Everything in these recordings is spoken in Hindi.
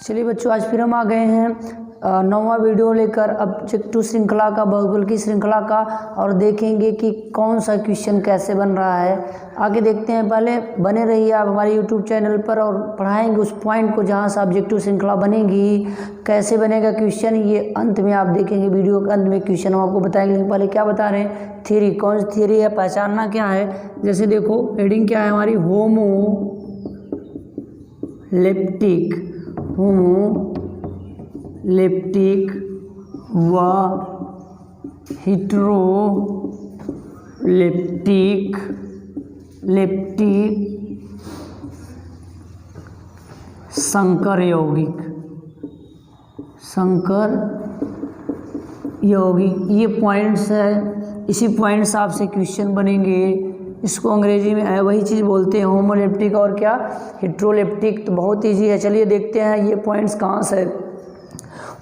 चलिए बच्चों, आज फिर हम आ गए हैं नौवां वीडियो लेकर ऑब्जेक्टिव श्रृंखला का, बहुबल की श्रृंखला का, और देखेंगे कि कौन सा क्वेश्चन कैसे बन रहा है। आगे देखते हैं। पहले बने रहिए आप हमारे यूट्यूब चैनल पर और पढ़ाएंगे उस पॉइंट को जहां से ऑब्जेक्टिव श्रृंखला बनेगी। कैसे बनेगा क्वेश्चन ये अंत में आप देखेंगे। वीडियो के अंत में क्वेश्चन हम आपको बताएंगे, लेकिन पहले क्या बता रहे हैं, थ्योरी। कौन सी थ्योरी है, पहचानना क्या है। जैसे देखो हेडिंग क्या है हमारी, होमोलेप्टिक व हेटेरोलेप्टिक संकर यौगिक ये पॉइंट्स है। इसी पॉइंट्स आपसे क्वेश्चन बनेंगे। इसको अंग्रेजी में वही चीज़ बोलते हैं, होमोलेप्टिक और क्या, हेटेरोलेप्टिक। तो बहुत ईजी है। चलिए देखते हैं ये पॉइंट्स कहाँ से।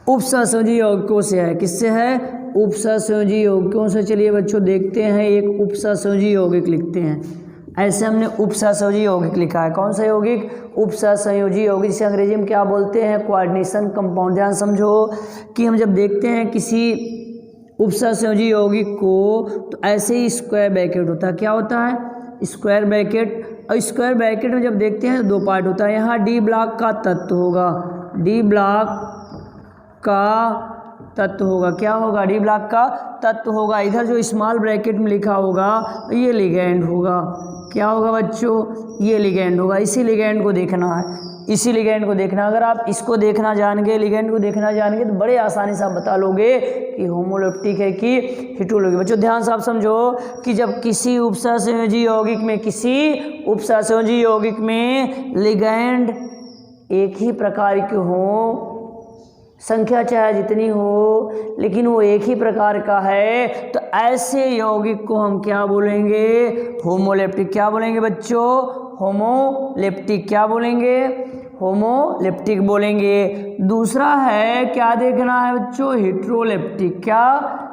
उपसहसंयोजी यौगिकों से है। किससे है? उपसहसंयोजी यौगिकों से। चलिए बच्चों देखते हैं, एक उपसहसंयोजी यौगिक लिखते हैं। ऐसे हमने उपसहसंयोजी यौगिक लिखा है। कौन सा यौगिक? उपसहसंयोजी यौगिक, जिसे अंग्रेजी में क्या बोलते हैं, कोऑर्डिनेशन कंपाउंड। ध्यान समझो कि हम जब देखते हैं किसी उपसहसंयोजी यौगिक को, तो ऐसे ही स्क्वायर ब्रैकेट होता है। क्या होता है? Square bracket. और स्क्वायर ब्रैकेट में जब देखते हैं तो दो पार्ट होता है। यहाँ डी ब्लॉक का तत्व होगा, डी ब्लॉक का तत्व होगा। क्या होगा? डी ब्लॉक का तत्व होगा। इधर जो स्मॉल ब्रैकेट में लिखा होगा ये लिगैंड होगा। क्या होगा बच्चों? ये लिगैंड होगा। इसी लिगैंड को देखना है, इसी लिगैंड को देखना। अगर आप इसको देखना जान गए, लिगैंड को देखना जान गए, तो बड़े आसानी से आप बता लोगे कि होमोलेप्टिक है कि हेटेरोलेप्टिक। बच्चों ध्यान से आप समझो कि जब किसी उपसहसंयोजी यौगिक में लिगैंड एक ही प्रकार के हो, संख्या चाहे जितनी हो, लेकिन वो एक ही प्रकार का है, तो ऐसे यौगिक को हम क्या बोलेंगे? होमोलेप्टिक। क्या बोलेंगे बच्चों? होमोलेप्टिक। क्या बोलेंगे? होमोलेप्टिक बोलेंगे। दूसरा है, क्या देखना है बच्चों? हेटेरोलेप्टिक। क्या?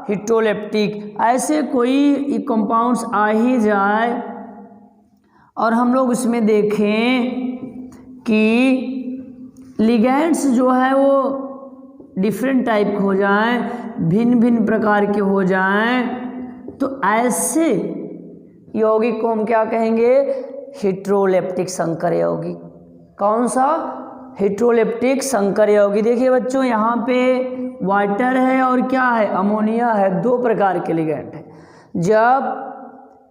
हेटेरोलेप्टिक। ऐसे कोई कंपाउंड्स आ ही जाए और हम लोग उसमें देखें कि लिगैंड्स जो है वो डिफरेंट टाइप के हो जाएं, भिन्न भिन्न प्रकार के हो जाएं, तो ऐसे यौगिक को हम क्या कहेंगे? हेटेरोलेप्टिक संकर यौगिक। कौन सा? हेटेरोलेप्टिक संकर यौगिक। देखिए बच्चों यहाँ पे वाटर है और क्या है? अमोनिया है। दो प्रकार के लिगैंड है। जब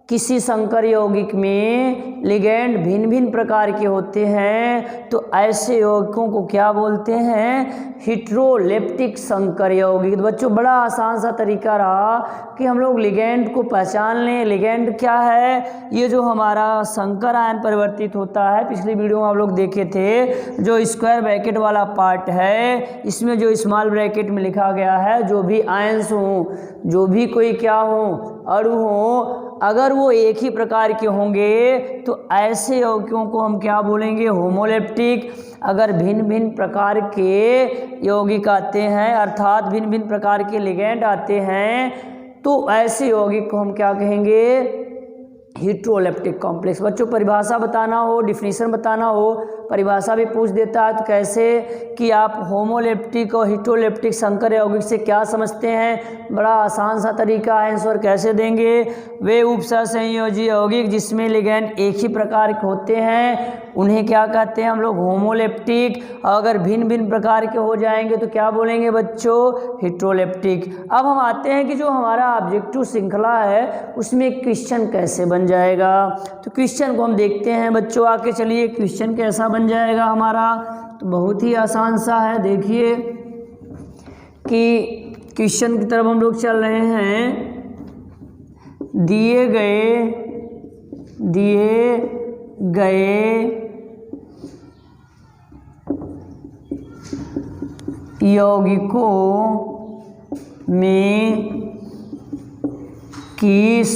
किसी संकर यौगिक में लिगैंड भिन्न भिन्न प्रकार के होते हैं, तो ऐसे यौगिकों को क्या बोलते हैं? हेटेरोलेप्टिक संकर यौगिक। तो बच्चों बड़ा आसान सा तरीका रहा कि हम लोग लिगैंड को पहचान लें। लिगैंड क्या है? ये जो हमारा संकर आयन परिवर्तित होता है, पिछली वीडियो में आप लोग देखे थे, जो स्क्वायर ब्रैकेट वाला पार्ट है, इसमें जो स्मॉल ब्रैकेट में लिखा गया है, जो भी आयंस हो, जो भी कोई क्या हो, अणु हो, अगर वो एक ही प्रकार के होंगे तो ऐसे यौगिकों को हम क्या बोलेंगे? होमोलेप्टिक। अगर भिन्न भिन्न प्रकार के यौगिक आते हैं, अर्थात भिन्न भिन्न प्रकार के लिगैंड आते हैं, तो ऐसे यौगिक को हम क्या कहेंगे? Heteroleptic complex. बच्चों परिभाषा बताना हो, डिफिनीशन बताना हो, परिभाषा भी पूछ देता है, तो कैसे कि आप होमोलेप्टिक और हेटेरोलेप्टिक संकर यौगिक से क्या समझते हैं? बड़ा आसान सा तरीका है। आंसर कैसे देंगे? वे उपसहसंयोजी यौगिक जिसमें लिगैंड एक ही प्रकार के होते हैं उन्हें क्या कहते हैं हम लोग? होमोलेप्टिक। अगर भिन्न भिन्न प्रकार के हो जाएंगे तो क्या बोलेंगे बच्चों? हेटेरोलेप्टिक। अब हम आते हैं कि जो हमारा ऑब्जेक्टिव श्रृंखला है उसमें क्वेश्चन कैसे बन जाएगा। तो क्वेश्चन को हम देखते हैं बच्चों। आके चलिए क्वेश्चन कैसा बन जाएगा हमारा, तो बहुत ही आसान सा है। देखिए कि क्वेश्चन की तरफ हम लोग चल रहे हैं। दिए गए यौगिकों में किस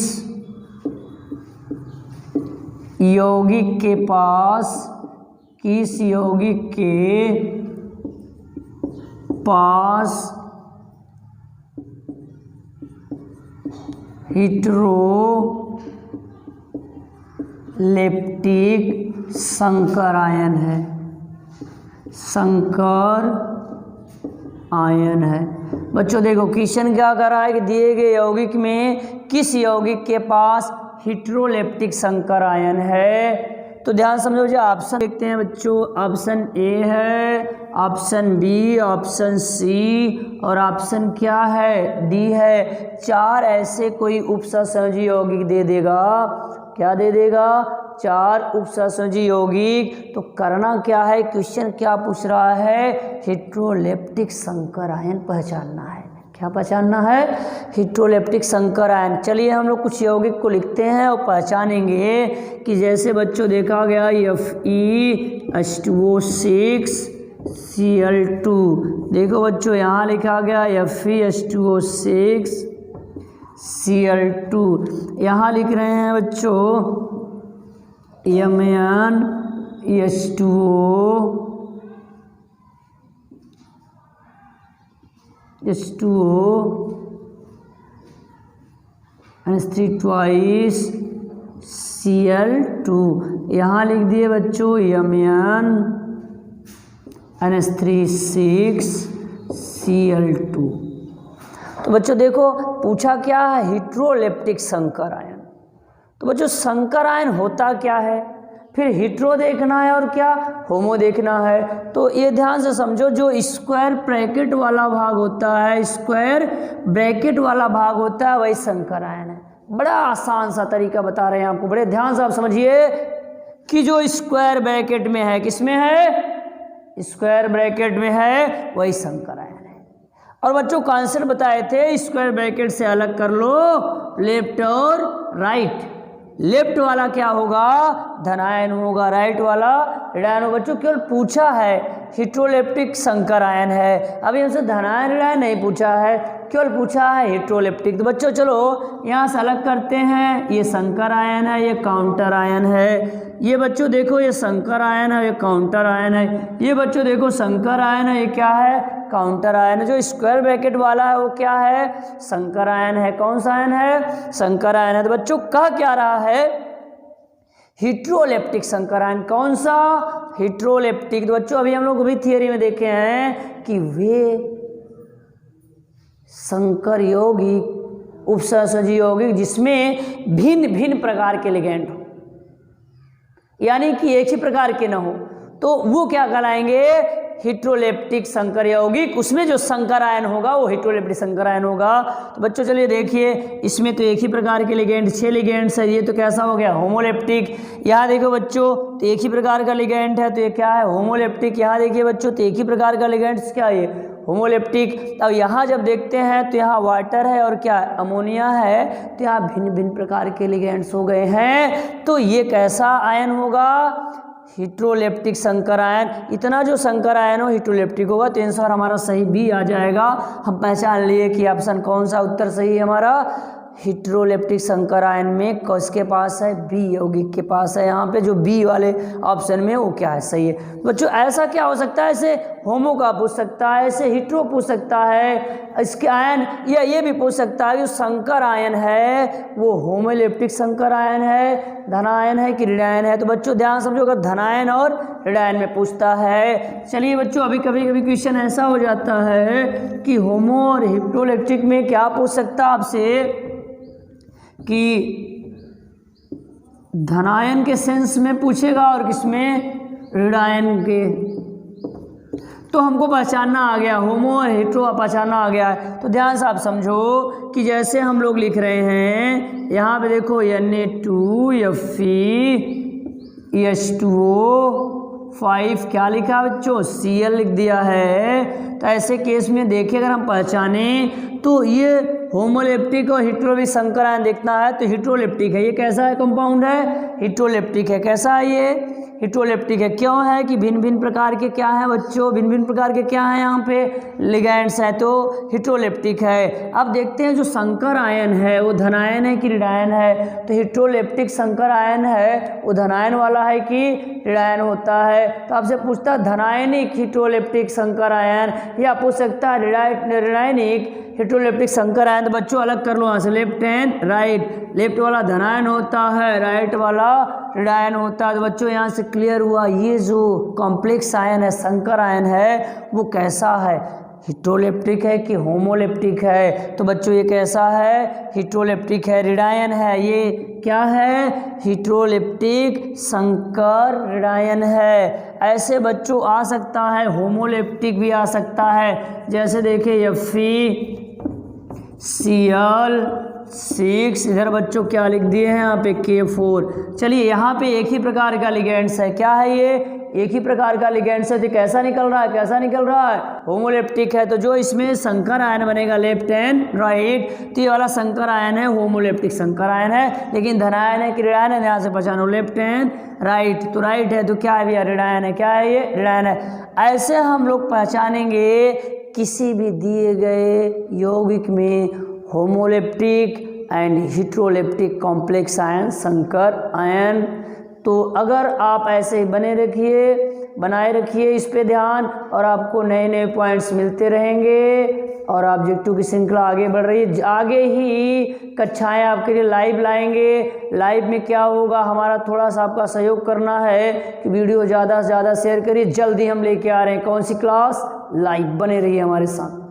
यौगिक के पास हेटेरोलेप्टिक संकर आयन है। संकर आयन है। बच्चों देखो क्वेश्चन क्या कर रहा है कि दिए गए यौगिक में किस यौगिक के पास हेटेरोलेप्टिक संकर आयन है। तो ध्यान समझो, जो ऑप्शन देखते हैं बच्चों, ऑप्शन ए है, ऑप्शन बी, ऑप्शन सी और ऑप्शन क्या है, डी है। 4 ऐसे कोई उपसहसंयोजी यौगिक दे देगा। क्या दे देगा? 4 उपसहसंयोजी यौगिक। तो करना क्या है, क्वेश्चन क्या पूछ रहा है, हेटेरोलेप्टिक संकर आयन पहचानना है। क्या पहचानना है? हेटेरोलेप्टिक संकर आयन। चलिए हम लोग कुछ यौगिक को लिखते हैं और पहचानेंगे कि जैसे बच्चों देखा गया FeH2O6 Cl2। देखो बच्चों यहाँ लिखा गया FeH2O6 Cl2। यहाँ लिख रहे हैं बच्चों H2O N3 twice Cl2। यहाँ लिख दिए बच्चों N3 Cl2। तो बच्चों देखो पूछा क्या है, हेटेरोलेप्टिक संकर आयन। तो बच्चों संकर आयन होता क्या है, फिर हेटेरो देखना है और क्या, होमो देखना है। तो ये ध्यान से समझो, जो स्क्वायर ब्रैकेट वाला भाग होता है, स्क्वायर ब्रैकेट वाला भाग होता है, वही संकर आयन है। बड़ा आसान सा तरीका बता रहे हैं आपको, बड़े ध्यान से आप समझिए कि जो स्क्वायर ब्रैकेट में है, किसमें है, स्क्वायर ब्रैकेट में है, वही संकर आयन है। और बच्चों कॉन्सेप्ट बताए थे, स्क्वायर ब्रैकेट से अलग कर लो लेफ्ट और राइट। लेफ्ट वाला क्या होगा, धनायन होगा, राइट वाला ऋणायन होगा। बच्चों केवल पूछा है हेटेरोलेप्टिक संकर आयन है, अभी हमसे धनायन ऋणायन नहीं पूछा है, केवल पूछा है हेटेरोलेप्टिक। तो बच्चों चलो यहाँ से अलग करते हैं, ये संकर आयन है, ये काउंटर आयन है। ये बच्चों देखो ये संकर आयन है, ये काउंटर आयन है। ये बच्चों देखो संकर आयन है, ये क्या है, काउंटर आयन है। जो स्क्वायर ब्रैकेट वाला है वो क्या है, संकर आयन है। कौन सा आयन है, संकर आयन है। तो बच्चों कह क्या रहा है, हेटेरोलेप्टिक संकर आयन। कौन सा, हेटेरोलेप्टिक। तो बच्चों अभी हम लोग भी थियरी में देखे हैं कि वे संकर यौगिक, उपसहसंयोजी यौगिक जिसमें भिन्न भिन्न प्रकार के लिगेंड हो, यानी कि एक ही प्रकार के ना हो, तो वो क्या कहलाएंगे, हेटेरोलेप्टिक संकर यौगिक। उसमें जो संकर आयन होगा वो हेटेरोलेप्टिक संकर आयन होगा। तो बच्चों चलिए देखिए, इसमें तो एक ही प्रकार के लिगेंड, 6 लिगेंड्स है, ये तो कैसा हो गया, होमोलेप्टिक। यहाँ देखो बच्चों तो एक ही प्रकार का लिगेंड है, तो ये क्या है, होमोलेप्टिक। यहाँ देखिए बच्चों तो एक ही प्रकार का लिगेंड, क्या है, होमोलेप्टिक। अब यहाँ जब देखते हैं तो यहाँ वाटर है और क्या अमोनिया है, तो यहाँ भिन्न भिन्न प्रकार के लिगेंड्स हो गए हैं। तो ये कैसा आयन होगा, हेटेरोलेप्टिक संकर आयन। इतना जो संकर आयन हो हेटेरोलेप्टिक होगा। तो आंसर हमारा सही बी आ जाएगा। हम पहचान लिए कि ऑप्शन कौन सा उत्तर सही है हमारा, हेटेरोलेप्टिक संकर आयन में किसके पास है, बी यौगिक के पास है। यहाँ पे जो बी वाले ऑप्शन में वो क्या है, सही है। बच्चों ऐसा क्या हो सकता है, ऐसे होमो का पूछ सकता है, ऐसे हेटेरो पूछ सकता है, इसके आयन, या ये भी पूछ सकता है कि जो संकर आयन है वो होमोलेप्टिक संकर आयन है, धनायन है कि ऋणायन है। तो बच्चों ध्यान समझो, अगर धनायन और ऋणायन में पूछता है। चलिए बच्चों अभी कभी कभी क्वेश्चन ऐसा हो जाता है कि होमो और हेटेरोलेप्टिक में क्या पूछ सकता है आपसे कि धनायन के सेंस में पूछेगा और किसमें, ऋणायन के। तो हमको पहचानना आ गया, होमो और हेटेरो पहचानना आ गया है। तो ध्यान से आप समझो कि जैसे हम लोग लिख रहे हैं, यहाँ पे देखो Na2Fe2O5 क्या लिखा बच्चों, Cl लिख दिया है। तो ऐसे केस में देखिए अगर हम पहचाने तो ये होमोलेप्टिक और हेटेरो संकर आयन देखना है तो हेटेरोलेप्टिक है। ये कैसा है, कंपाउंड है, हेटेरोलेप्टिक है। कैसा है ये, हेटेरोलेप्टिक है। क्यों है कि भिन्न भिन्न प्रकार के क्या है बच्चों, भिन्न भिन्न प्रकार के क्या है यहाँ पे लिगेंड्स हैं, तो हेटेरोलेप्टिक है। अब देखते हैं जो संकर आयन है वो धनायन है कि ऋणायन है। तो हेटेरोलेप्टिक संकर आयन है वो धनायन वाला है कि ऋणायन होता है। तो आपसे पूछता है धनायनिक हेटेरोलेप्टिक संकर आयन, या पूछ सकता है ऋणायनिक हेटेरोलेप्टिक संकर आयन। तो बच्चों अलग कर लो यहाँ से, लेफ्ट एंड राइट। लेफ्ट वाला धनायन होता है, राइट वाला ऋणायन होता है। तो बच्चों यहाँ से क्लियर हुआ ये जो कॉम्प्लेक्स आयन है, संकर आयन है, वो कैसा है, हिट्रोलेप्टिक है कि होमोलेप्टिक है। तो बच्चों ये कैसा है, हिट्रोलेप्टिक है, ऋणायन है। ये क्या है, हिट्रोलेप्टिक संकर ऋणायन है। ऐसे बच्चों आ सकता है, होमोलेप्टिक भी आ सकता है। जैसे देखिए FeCl6, इधर बच्चों क्या लिख दिए हैं यहाँ पे K4। चलिए यहाँ पे एक ही प्रकार का लिगेंड्स है, क्या है ये, एक ही प्रकार का लिगेंड्स है। तो कैसा निकल रहा है, कैसा निकल रहा है, होमोलेप्टिक है। तो जो इसमें संकर आयन बनेगा लेफ्ट एंड राइट, तो ये वाला संकर आयन है, होमोलेप्टिक संकर आयन है। लेकिन धनायन है कि ऋणायन है, यहाँ से पहचानो लेफ्ट एंड राइट। तो राइट है तो क्या है भैया, ऋणायन है। क्या है ये, ऋणायन है। ऐसे हम लोग पहचानेंगे किसी भी दिए गए यौगिक में homoleptic and heteroleptic complex ion, संकर आयन। तो अगर आप ऐसे बनाए रखिए इस पे ध्यान, और आपको नए नए पॉइंट्स मिलते रहेंगे और ऑब्जेक्टिव की श्रृंखला आगे बढ़ रही है। आगे ही कक्षाएं आपके लिए लाइव लाएंगे। लाइव में क्या होगा, हमारा थोड़ा सा आपका सहयोग करना है कि वीडियो ज़्यादा से ज़्यादा शेयर करिए। जल्दी हम लेके आ रहे हैं कौन सी क्लास, लाइव, बने रहिए हमारे साथ।